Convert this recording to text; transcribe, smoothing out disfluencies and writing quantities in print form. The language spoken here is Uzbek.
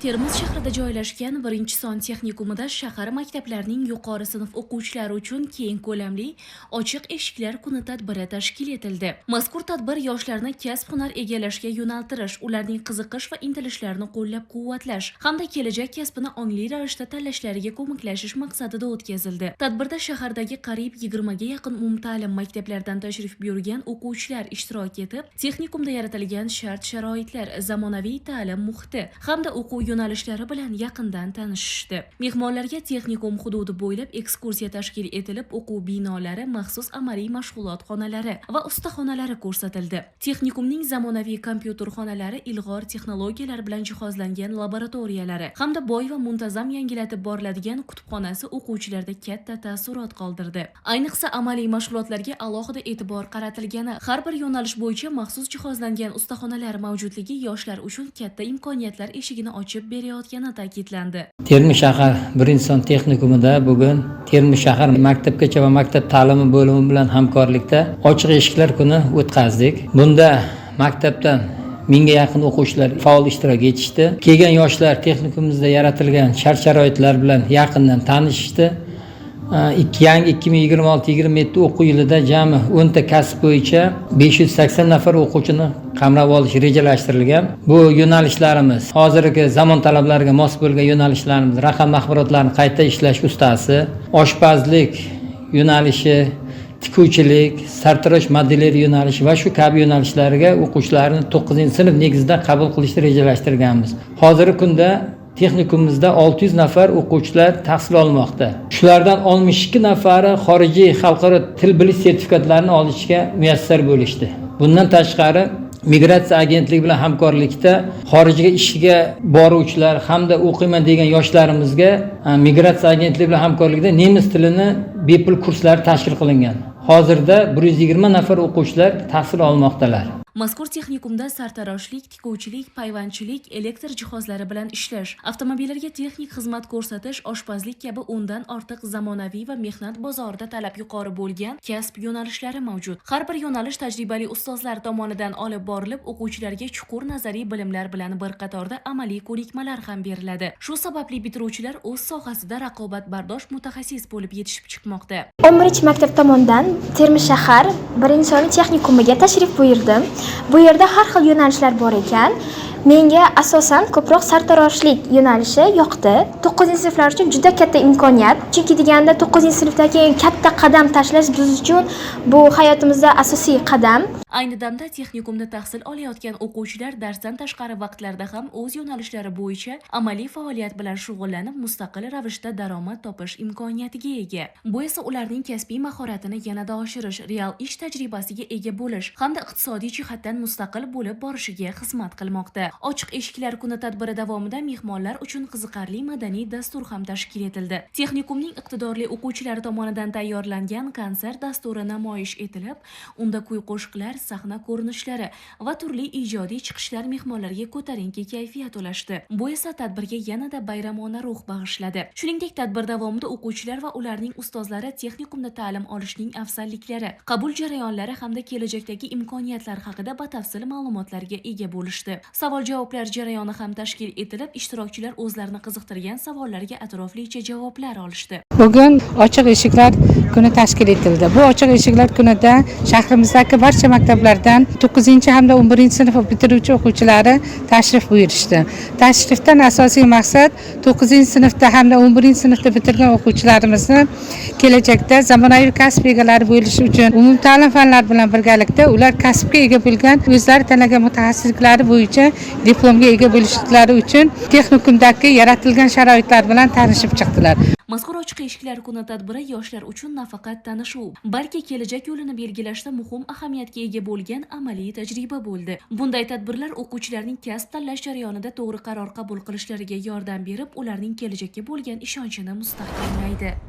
Termiz shahrida joylashgan 1-son texnikumida shahar maktablarining yuqori sinf o'quvchilari uchun keng ko'lamli ochiq eshiklar kuni tadbiri tashkil etildi. Mazkur tadbir yoshlarni kasb-hunar egallashga yo'naltirish, ularning qiziqish va intilishlarini qo'llab-quvvatlash hamda kelajak kasbini ongli ravishda tanlashlariga ko'maklashish maqsadida o'tkazildi. Tadbirda shahardagi qariyb 20 ga yaqin umumta'lim maktablaridan tashrif buyurgan o'quvchilar ishtirok etib, texnikumda yaratilgan shart-sharoitlar, zamonaviy ta'lim muhiti hamda o'quv yo'nalishlari bilan yaqindan tanishishdi. Mehmonlarga texnikum hududi bo'ylab ekskursiya tashkil etilib, o'quv binolari, maxsus amaliy mashg'ulot xonalari va ustaxonalari ko'rsatildi. Texnikumning zamonaviy kompyuter xonalari, ilg'or texnologiyalar bilan jihozlangan laboratoriyalari hamda boy va muntazam yangilatib boriladigan kutubxonasi o'quvchilarda katta taassurot qoldirdi. Ayniqsa amaliy mashg'ulotlarga alohida e'tibor qaratilgani, har bir yo'nalish bo'yicha maxsus jihozlangan ustaxonalar mavjudligi yoshlar uchun katta imkoniyatlar eshigini ochib berayotgani ta'kidlandi. Termiz shahar 1-son texnikumida bugun Termiz shahar maktabgacha va maktab ta'limi bo'limi bilan hamkorlikda ochiq eshiklar kuni o'tkazdik. Bunda maktabdan 1000 ga yaqin o'quvchilar faol ishtirok etishdi. Kelgan yoshlar texnikumimizda yaratilgan shart-sharoitlar bilan yaqindan tanishishdi. Yangi 2026-27 o'quv yilida jami 10 ta kasb bo'yicha 580 nafar o'quvchini qamrab olish rejalashtirilgan. Bu yo'nalishlarimiz hozirgi zamon talablariga mos bo'lgan yo'nalishlarimiz raqam axborotlarni qayta ishlash ustasi, oshpazlik yo'nalishi, tikuvchilik, sartarosh modelleri yo'nalishi va shu kabi yo'nalishlarga o'quvchilarni 9-sinf negizida qabul qilishni rejalashtirganmiz. Hozirgi kunda texnikumimizda 600 nafar o'quvchilar tahsil olmoqda. Shulardan 62 nafari xorijiy xalqaro til bilish sertifikatlarini olishga muyassar bo'lishdi. Bundan tashqari migratsiya agentligi bilan hamkorlikda xorijga ishga boruvchilar hamda o'qiyman degan yoshlarimizga migratsiya agentligi bilan hamkorlikda nemis tilini bepul kurslari tashkil qilingan. Hozirda 120 nafar o'quvchilar tahsil olmoqdalar. Mazkur texnikumda sartaroshlik, tikuvchilik, payvandchilik, elektr jihozlari bilan ishlash, avtomobillarga texnik xizmat ko'rsatish, oshpazlik kabi 10 dan ortiq zamonaviy va mehnat bozorida talab yuqori bo'lgan kasb yo'nalishlari mavjud. Har bir yo'nalish tajribali ustozlar tomonidan olib borilib, o'quvchilarga chuqur nazariy bilimlar bilan bir qatorda amaliy ko'nikmalar ham beriladi. Shu sababli bitiruvchilar o'z sohasida raqobatbardosh mutaxassis bo'lib yetishib chiqmoqda. 11-maktab tomonidan Termiz shahar 1-son texnikumiga tashrif buyurdim. Bu yerda har xil yo'nalishlar bor ekan. Menga asosan ko'proq sartaroshlik yo'nalishi yoqdi. 9-sinflar uchun juda katta imkoniyat. Chunki deganda 9-sinfdagi katta qadam tashlash biz uchun bu hayotimizda asosiy qadam. Ayni damda texnikumda tahsil olayotgan o'quvchilar darsdan tashqari vaqtlarda ham o'z yo'nalishlari bo'yicha amaliy faoliyat bilan shug'ullanib, mustaqil ravishda daromad topish imkoniyatiga ega. Bu esa ularning kasbiy mahoratini yanada oshirish, real ish tajribasiga ega bo'lish hamda iqtisodiy jihatdan mustaqil bo'lib borishiga xizmat qilmoqda. Ochiq eshiklar kuni tadbiri davomida mehmonlar uchun qiziqarli madaniy dastur ham tashkil etildi. Texnikumning iqtidorli o'quvchilari tomonidan tayyorlangan konsert dasturi namoyish etilib, unda kuy-qo'shiqlar, sahna ko'rinishlari va turli ijodiy chiqishlar mehmonlarga ko'tarinki kayfiyat ulashdi. Bu esa tadbirga yanada bayramona ruh bag'ishladi. Shuningdek, tadbir davomida o'quvchilar va ularning ustozlari texnikumda ta'lim olishning afzalliklari, qabul jarayonlari hamda kelajakdagi imkoniyatlar haqida batafsil ma'lumotlarga ega bo'lishdi. Savol-javoblar jarayoni ham tashkil etilib, ishtirokchilar o'zlarini qiziqtirgan savollarga atroflicha javoblar olishdi. Bugun ochiq eshiklar kuni tashkil etildi. Bu ochiq eshiklar kunida shahrimizdagi barcha maktablardan 9 hamda 11-sinf bitiruvchi o'quvchilari tashrif buyurishdi. Tashrifdan asosiy maqsad 9-sinfda hamda 11-sinfda bitirgan o'quvchilarimizni kelajakda zamonaviy kasb egalari bo'lishi uchun umumta'lim fanlar bilan birgalikda ular kasbga ega bo'lgan, o'zlari tanlagan mutaxassisliklari bo'yicha diplomga ega bo'lishlari uchun texnikumdagi yaratilgan sharoitlar bilan tanishib chiqdilar. Mazkur ochiq eshiklar kuni tadbiri yoshlar uchun nafaqat tanishuv, balki kelajak yo'lini belgilashda muhim ahamiyatga ega bo'lgan amaliy tajriba bo'ldi. Bunday tadbirlar o'quvchilarning kasb tanlash jarayonida to'g'ri qaror qabul qilishlariga yordam berib, ularning kelajakka bo'lgan ishonchini mustahkamlaydi.